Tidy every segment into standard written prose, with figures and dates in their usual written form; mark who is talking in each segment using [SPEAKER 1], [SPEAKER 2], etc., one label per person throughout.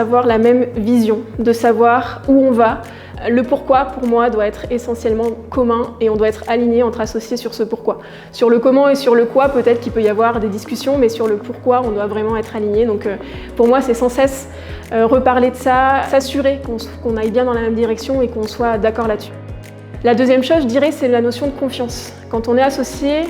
[SPEAKER 1] avoir la même vision, de savoir où on va. Le pourquoi, pour moi, doit être essentiellement commun et on doit être aligné entre associés sur ce pourquoi. Sur le comment et sur le quoi, peut-être qu'il peut y avoir des discussions, mais sur le pourquoi, on doit vraiment être aligné. Donc pour moi, c'est sans cesse reparler de ça, s'assurer qu'on aille bien dans la même direction et qu'on soit d'accord là-dessus. La deuxième chose, je dirais, c'est la notion de confiance. Quand on est associé,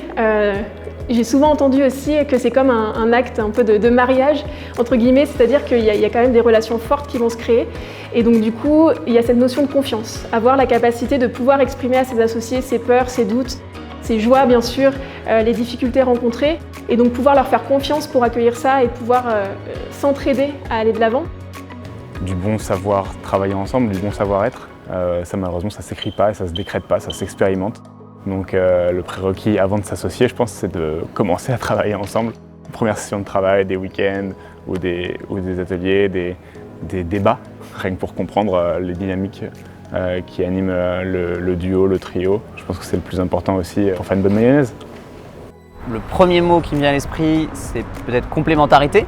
[SPEAKER 1] j'ai souvent entendu aussi que c'est comme un acte un peu de mariage, entre guillemets, c'est-à-dire qu'il y a quand même des relations fortes qui vont se créer. Et donc du coup, il y a cette notion de confiance. Avoir la capacité de pouvoir exprimer à ses associés ses peurs, ses doutes, ses joies bien sûr, les difficultés rencontrées. Et donc pouvoir leur faire confiance pour accueillir ça et pouvoir s'entraider à aller de l'avant.
[SPEAKER 2] Du bon savoir travailler ensemble, du bon savoir-être. Ça malheureusement, ça ne s'écrit pas et ça ne se décrète pas, ça s'expérimente. Donc le prérequis avant de s'associer, je pense, c'est de commencer à travailler ensemble. Première session de travail, des week-ends ou des ateliers, des débats, rien que pour comprendre les dynamiques qui animent le duo, le trio. Je pense que c'est le plus important aussi pour faire une bonne mayonnaise.
[SPEAKER 3] Le premier mot qui me vient à l'esprit, c'est peut-être complémentarité,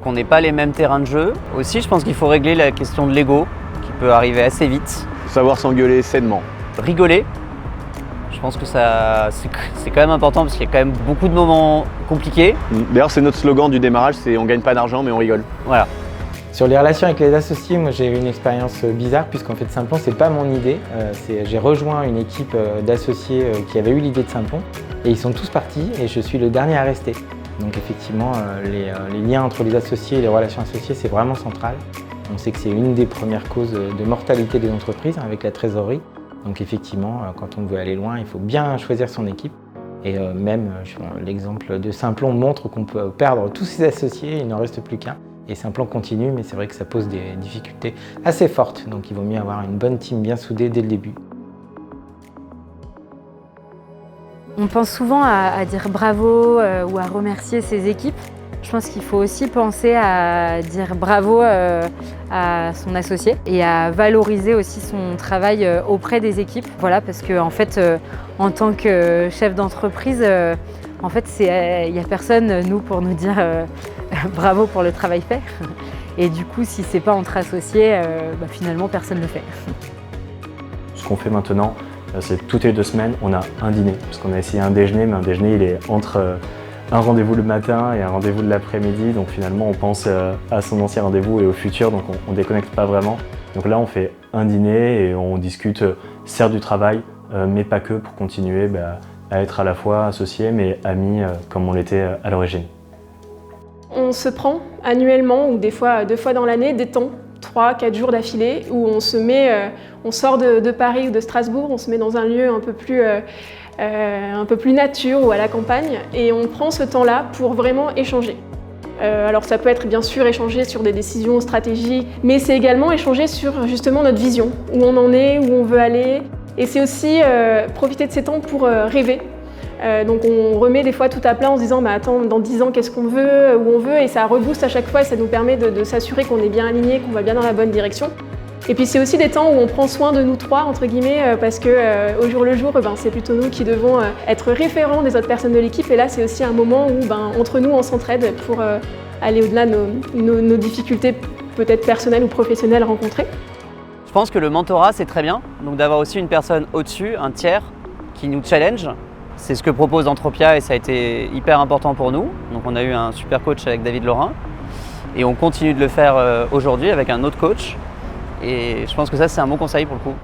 [SPEAKER 3] qu'on n'ait pas les mêmes terrains de jeu. Aussi, je pense qu'il faut régler la question de l'ego, qui peut arriver assez vite.
[SPEAKER 4] Savoir s'engueuler sainement.
[SPEAKER 3] Rigoler. Je pense que c'est quand même important parce qu'il y a quand même beaucoup de moments compliqués.
[SPEAKER 4] D'ailleurs, c'est notre slogan du démarrage, c'est on gagne pas d'argent mais on rigole.
[SPEAKER 3] Voilà.
[SPEAKER 5] Sur les relations avec les associés, moi j'ai eu une expérience bizarre puisqu'en fait Simplon, c'est pas mon idée. J'ai rejoint une équipe d'associés qui avait eu l'idée de Simplon et ils sont tous partis et je suis le dernier à rester. Donc effectivement, les liens entre les associés et les relations associées, c'est vraiment central. On sait que c'est une des premières causes de mortalité des entreprises avec la trésorerie. Donc effectivement, quand on veut aller loin, il faut bien choisir son équipe. Et même, l'exemple de Simplon montre qu'on peut perdre tous ses associés, il n'en reste plus qu'un. Et Simplon continue, mais c'est vrai que ça pose des difficultés assez fortes. Donc il vaut mieux avoir une bonne team bien soudée dès le début.
[SPEAKER 6] On pense souvent à dire bravo ou à remercier ses équipes. Je pense qu'il faut aussi penser à dire bravo à son associé et à valoriser aussi son travail auprès des équipes. Voilà, parce que en fait, en tant que chef d'entreprise, en fait, il n'y a personne, nous, pour nous dire bravo pour le travail fait. Et du coup, si c'est pas entre associés, finalement, personne ne le fait.
[SPEAKER 7] Ce qu'on fait maintenant, c'est toutes les 2 semaines, on a un dîner. Parce qu'on a essayé un déjeuner, mais un déjeuner, il est entre un rendez-vous le matin et un rendez-vous de l'après-midi. Donc finalement, on pense à son ancien rendez-vous et au futur, donc on ne déconnecte pas vraiment. Donc là, on fait un dîner et on discute, certes du travail, mais pas que, pour continuer à être à la fois associés, mais amis, comme on l'était à l'origine.
[SPEAKER 1] On se prend annuellement, ou des fois 2 fois dans l'année, des temps, 3-4 jours d'affilée, où on se met, on sort de Paris ou de Strasbourg, on se met dans un lieu un peu plus nature ou à la campagne, et on prend ce temps-là pour vraiment échanger. Alors ça peut être bien sûr échanger sur des décisions stratégiques, mais c'est également échanger sur justement notre vision, où on en est, où on veut aller, et c'est aussi profiter de ces temps pour rêver. Donc on remet des fois tout à plat en se disant attends, dans 10 ans qu'est-ce qu'on veut, où on veut, et ça rebooste à chaque fois et ça nous permet de s'assurer qu'on est bien aligné, qu'on va bien dans la bonne direction. Et puis c'est aussi des temps où on prend soin de nous trois, entre guillemets, parce que au jour le jour, c'est plutôt nous qui devons être référents des autres personnes de l'équipe, et là c'est aussi un moment où entre nous on s'entraide pour aller au-delà de nos difficultés peut-être personnelles ou professionnelles rencontrées.
[SPEAKER 3] Je pense que le mentorat c'est très bien, donc d'avoir aussi une personne au-dessus, un tiers, qui nous challenge. C'est ce que propose Entropia et ça a été hyper important pour nous. Donc on a eu un super coach avec David Laurin et on continue de le faire aujourd'hui avec un autre coach. Et je pense que ça c'est un bon conseil pour le coup.